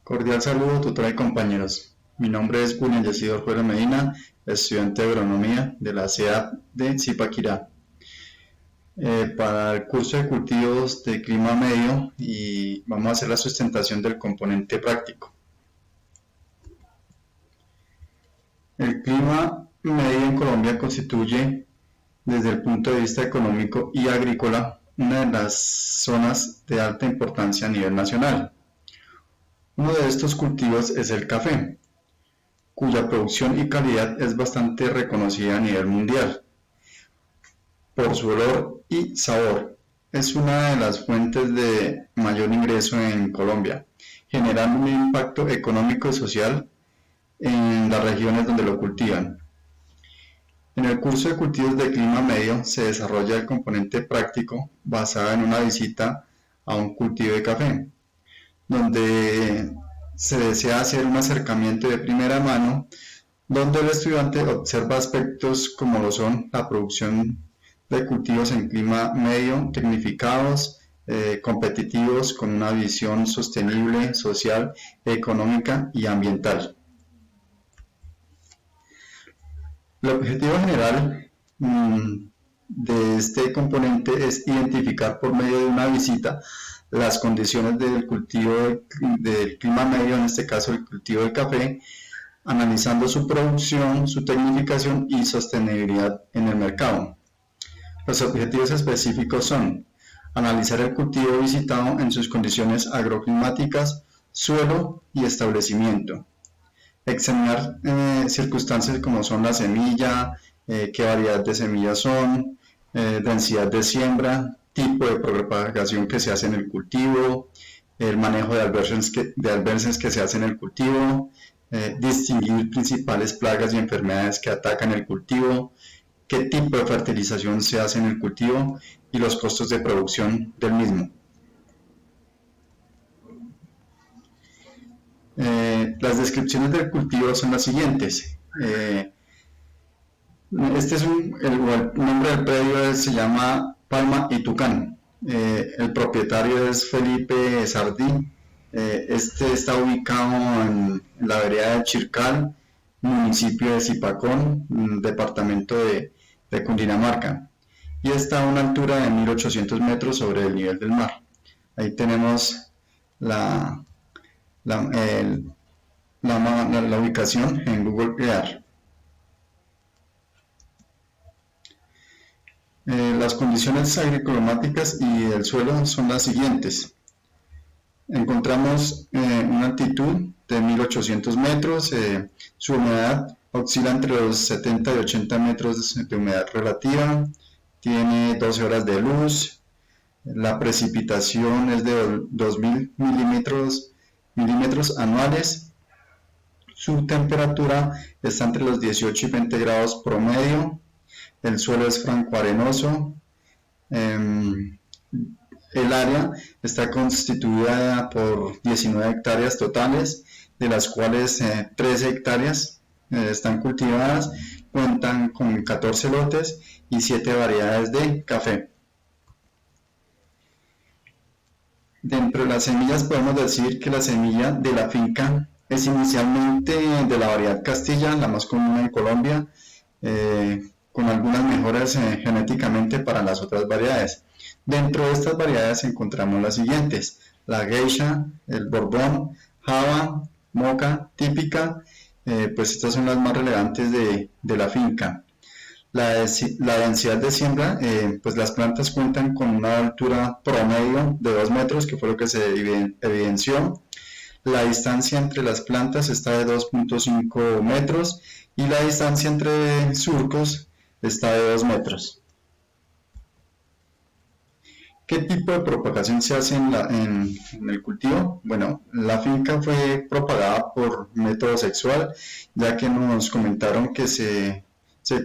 Cordial saludo, tutora y compañeros. Mi nombre es William Yesidor Fuero Medina, estudiante de agronomía de la CEA de Zipaquirá. Para el curso de cultivos de clima medio y vamos a hacer la sustentación del componente práctico. El clima medio en Colombia constituye, desde el punto de vista económico y agrícola, una de las zonas de alta importancia a nivel nacional. Uno de estos cultivos es el café, cuya producción y calidad es bastante reconocida a nivel mundial por su olor y sabor. Es una de las fuentes de mayor ingreso en Colombia, generando un impacto económico y social en las regiones donde lo cultivan. En el curso de cultivos de clima medio se desarrolla el componente práctico basado en una visita a un cultivo de café, donde se desea hacer un acercamiento de primera mano, donde el estudiante observa aspectos como lo son la producción de cultivos en clima medio, tecnificados, competitivos, con una visión sostenible, social, económica y ambiental. El objetivo general de este componente es identificar por medio de una visita las condiciones del cultivo del clima medio, en este caso el cultivo del café, analizando su producción, su tecnificación y sostenibilidad en el mercado. Los objetivos específicos son analizar el cultivo visitado en sus condiciones agroclimáticas, suelo y establecimiento. Examinar circunstancias como son la semilla, qué variedad de semillas son, densidad de siembra, tipo de propagación que se hace en el cultivo, el manejo de alberces que se hace en el cultivo, distinguir principales plagas y enfermedades que atacan el cultivo, qué tipo de fertilización se hace en el cultivo y los costos de producción del mismo. Las descripciones del cultivo son las siguientes. Este es el nombre del predio se llama Palma y Tucán. El propietario es Felipe Sardí. Este está ubicado en la vereda de Chircal, municipio de Zipacón, departamento de Cundinamarca, y está a una altura de 1800 metros sobre el nivel del mar. Ahí tenemos la ubicación en Google Earth. Las condiciones agriclimáticas y del suelo son las siguientes. Encontramos una altitud de 1800 metros, su humedad oscila entre los 70 y 80 metros de humedad relativa, tiene 12 horas de luz, la precipitación es de 2000 milímetros anuales, su temperatura está entre los 18 y 20 grados promedio, el suelo es franco-arenoso, el área está constituida por 19 hectáreas totales, de las cuales 13 hectáreas están cultivadas, cuentan con 14 lotes y 7 variedades de café. Dentro de las semillas podemos decir que la semilla de la finca es inicialmente de la variedad Castilla, la más común en Colombia, con algunas mejoras genéticamente para las otras variedades. Dentro de estas variedades encontramos las siguientes: la geisha, el borbón, java, moca, típica, pues estas son las más relevantes de la finca. La densidad de siembra, pues las plantas cuentan con una altura promedio de 2 metros, que fue lo que se evidenció. La distancia entre las plantas está de 2.5 metros y la distancia entre surcos está de 2 metros. ¿Qué tipo de propagación se hace en el cultivo? Bueno, la finca fue propagada por método sexual, ya que nos comentaron que se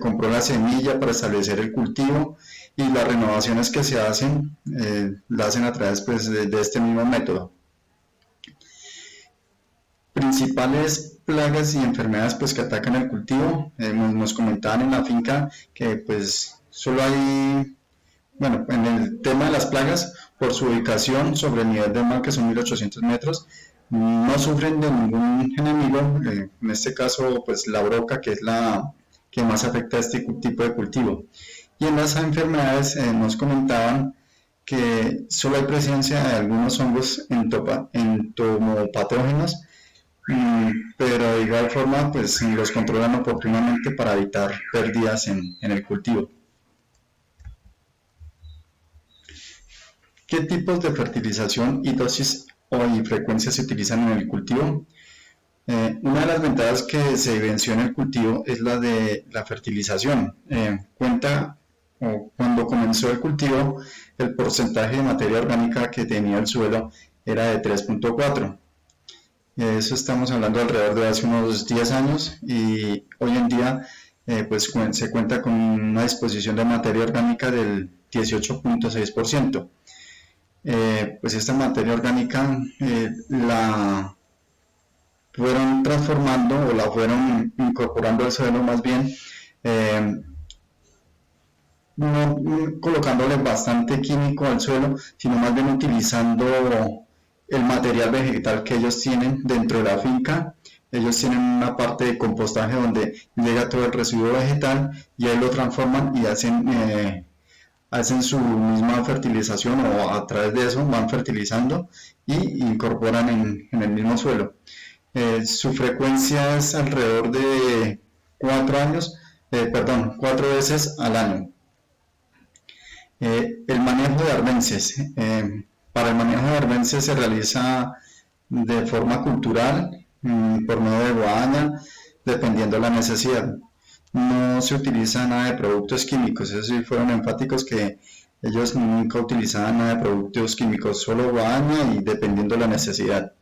compró la semilla para establecer el cultivo y las renovaciones que se hacen, las hacen a través pues, de este mismo método. Principales plagas y enfermedades pues, que atacan el cultivo, nos comentaban en la finca que pues solo hay, bueno, en el tema de las plagas, por su ubicación sobre el nivel del mar, que son 1800 metros, no sufren de ningún enemigo, en este caso pues la broca, que es la que más afecta a este tipo de cultivo. Y en las enfermedades nos comentaban que solo hay presencia de algunos hongos entomopatógenos, pero de igual forma pues los controlan oportunamente para evitar pérdidas en el cultivo. ¿Qué tipos de fertilización y dosis y frecuencia se utilizan en el cultivo? Una de las ventajas que se evidenció en el cultivo es la de la fertilización. Cuando comenzó el cultivo, el porcentaje de materia orgánica que tenía el suelo era de 3.4. Eso estamos hablando alrededor de hace unos 10 años, y hoy en día pues se cuenta con una disposición de materia orgánica del 18.6%. Pues esta materia orgánica la fueron transformando, o la fueron incorporando al suelo más bien, no colocándole bastante químico al suelo, sino más bien utilizando el material vegetal que ellos tienen dentro de la finca. Ellos tienen una parte de compostaje donde llega todo el residuo vegetal, y ahí lo transforman y hacen su misma fertilización, o a través de eso van fertilizando y incorporan en el mismo suelo. Su frecuencia es alrededor de 4 veces al año. El manejo de arbences. Para el manejo de arbences se realiza de forma cultural, por medio de guadaña, dependiendo de la necesidad. No se utiliza nada de productos químicos. Eso sí, fueron enfáticos que ellos nunca utilizaban nada de productos químicos, solo guadaña y dependiendo de la necesidad.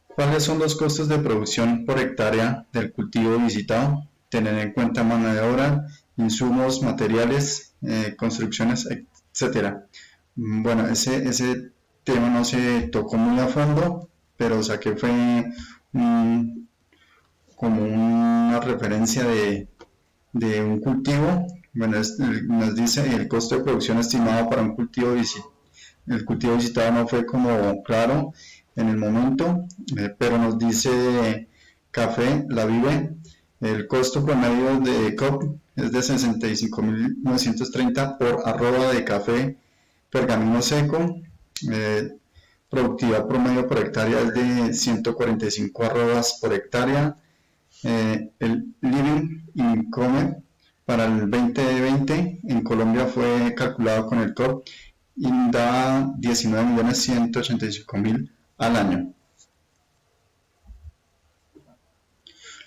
¿Cuáles son los costos de producción por hectárea del cultivo visitado? Tener en cuenta mano de obra, insumos, materiales, construcciones, etc. Bueno, ese tema no se tocó muy a fondo, pero saqué fue como una referencia de un cultivo. Bueno, nos dice el costo de producción estimado para un cultivo visitado. El cultivo visitado no fue como claro en el momento, pero nos dice café, la Vive, el costo promedio de COP es de 65.930 por arroba de café pergamino seco. Productividad promedio por hectárea es de 145 arrobas por hectárea. El Living Income para el 2020 en Colombia fue calculado con el COP y da 19.185.000 al año.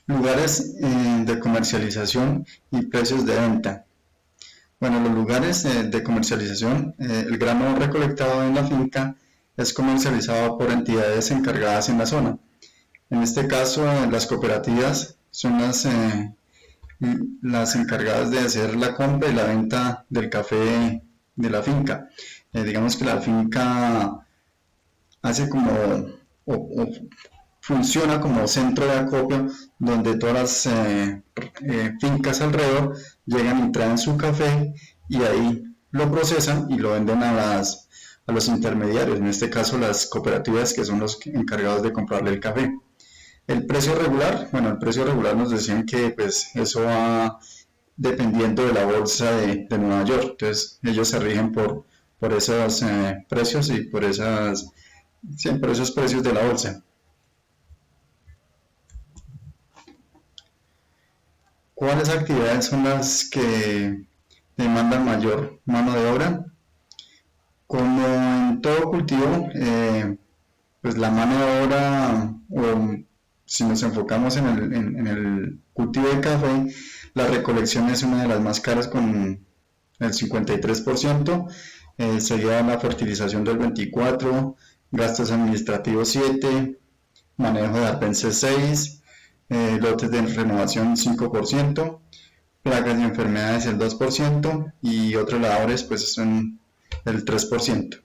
Lugares de comercialización y precios de venta. Bueno, los lugares de comercialización, el grano recolectado en la finca es comercializado por entidades encargadas en la zona. En este caso, las cooperativas son las encargadas de hacer la compra y la venta del café de la finca. Digamos que la finca hace funciona como centro de acopio, donde todas las fincas alrededor llegan y traen su café, y ahí lo procesan y lo venden a los intermediarios, en este caso las cooperativas, que son los encargados de comprarle el café. El precio regular, bueno, el precio regular nos decían que pues eso va dependiendo de la bolsa de Nueva York, entonces ellos se rigen por esos precios y por esos precios de la bolsa. ¿Cuáles actividades son las que demandan mayor mano de obra? Como en todo cultivo, pues la mano de obra, o si nos enfocamos en el cultivo de café, la recolección es una de las más caras con el 53%, seguida la fertilización del 24%, gastos administrativos 7%, manejo de arbences 6%, lotes de renovación 5%, plagas y enfermedades el 2%, y otras labores pues son el 3%.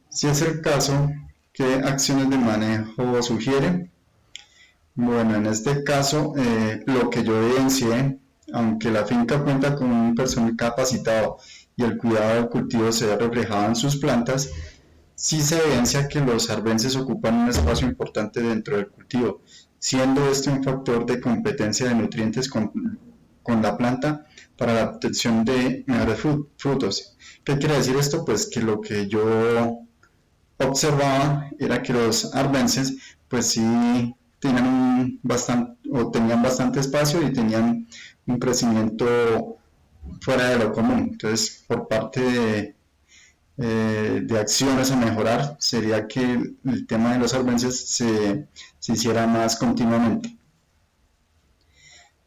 Si es el caso, ¿qué acciones de manejo sugiere? Bueno, en este caso lo que yo evidencié Aunque la finca cuenta con un personal capacitado y el cuidado del cultivo se ve reflejado en sus plantas, sí se evidencia que los arbences ocupan un espacio importante dentro del cultivo, siendo este un factor de competencia de nutrientes con la planta para la obtención de mejores frutos. ¿Qué quiere decir esto? Pues que lo que yo observaba era que los arbences pues sí tenían bastante espacio y tenían un crecimiento fuera de lo común. Entonces, por parte de acciones a mejorar, sería que el tema de los arbences se hiciera más continuamente.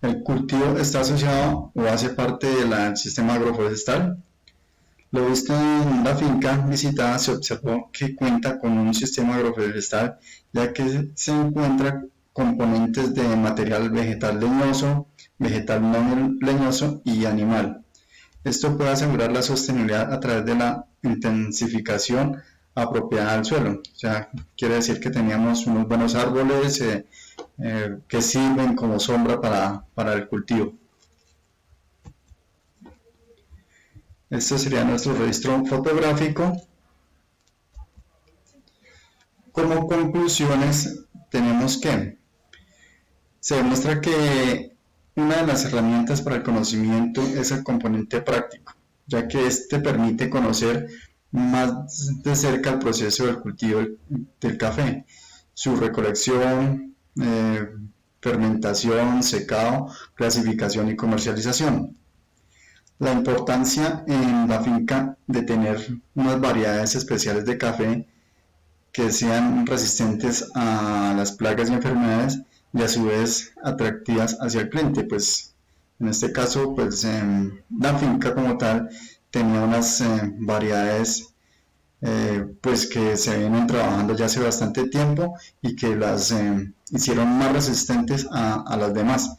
El cultivo está asociado o hace parte del sistema agroforestal. Lo visto en la finca visitada se observó que cuenta con un sistema agroforestal, ya que se encuentran componentes de material vegetal leñoso, vegetal no leñoso y animal. Esto puede asegurar la sostenibilidad a través de la intensificación apropiada del suelo. O sea, quiere decir que teníamos unos buenos árboles que sirven como sombra para el cultivo. Este sería nuestro registro fotográfico. Como conclusiones, tenemos que se demuestra que una de las herramientas para el conocimiento es el componente práctico, ya que este permite conocer más de cerca el proceso del cultivo del café, su recolección, fermentación, secado, clasificación y comercialización. La importancia en la finca de tener unas variedades especiales de café que sean resistentes a las plagas y enfermedades y a su vez atractivas hacia el cliente, pues en este caso pues la finca como tal tenía unas variedades pues que se vienen trabajando ya hace bastante tiempo y que las hicieron más resistentes a las demás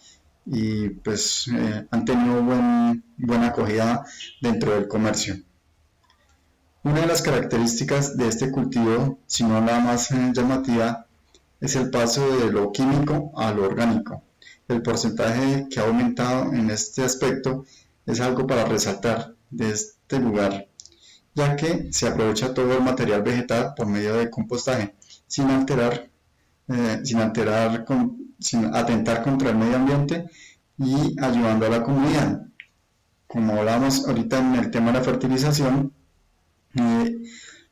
y pues han tenido buena acogida dentro del comercio. Una de las características de este cultivo, si no la más llamativa, es el paso de lo químico a lo orgánico. El porcentaje que ha aumentado en este aspecto es algo para resaltar de este lugar, ya que se aprovecha todo el material vegetal por medio de compostaje, sin atentar contra el medio ambiente y ayudando a la comunidad. Como hablamos ahorita en el tema de la fertilización,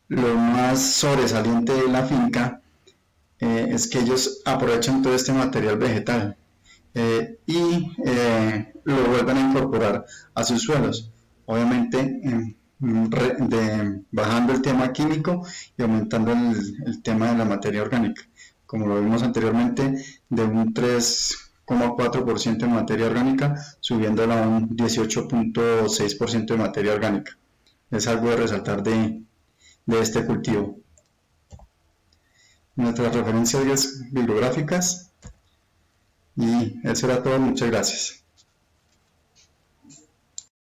lo más sobresaliente de la finca es que ellos aprovechan todo este material vegetal y lo vuelven a incorporar a sus suelos. Obviamente, bajando el tema químico y aumentando el tema de la materia orgánica. Como lo vimos anteriormente, de un 3,4% de materia orgánica, subiéndola a un 18,6% de materia orgánica. Es algo de resaltar de este cultivo. Nuestras referencias bibliográficas y eso era todo. Muchas gracias.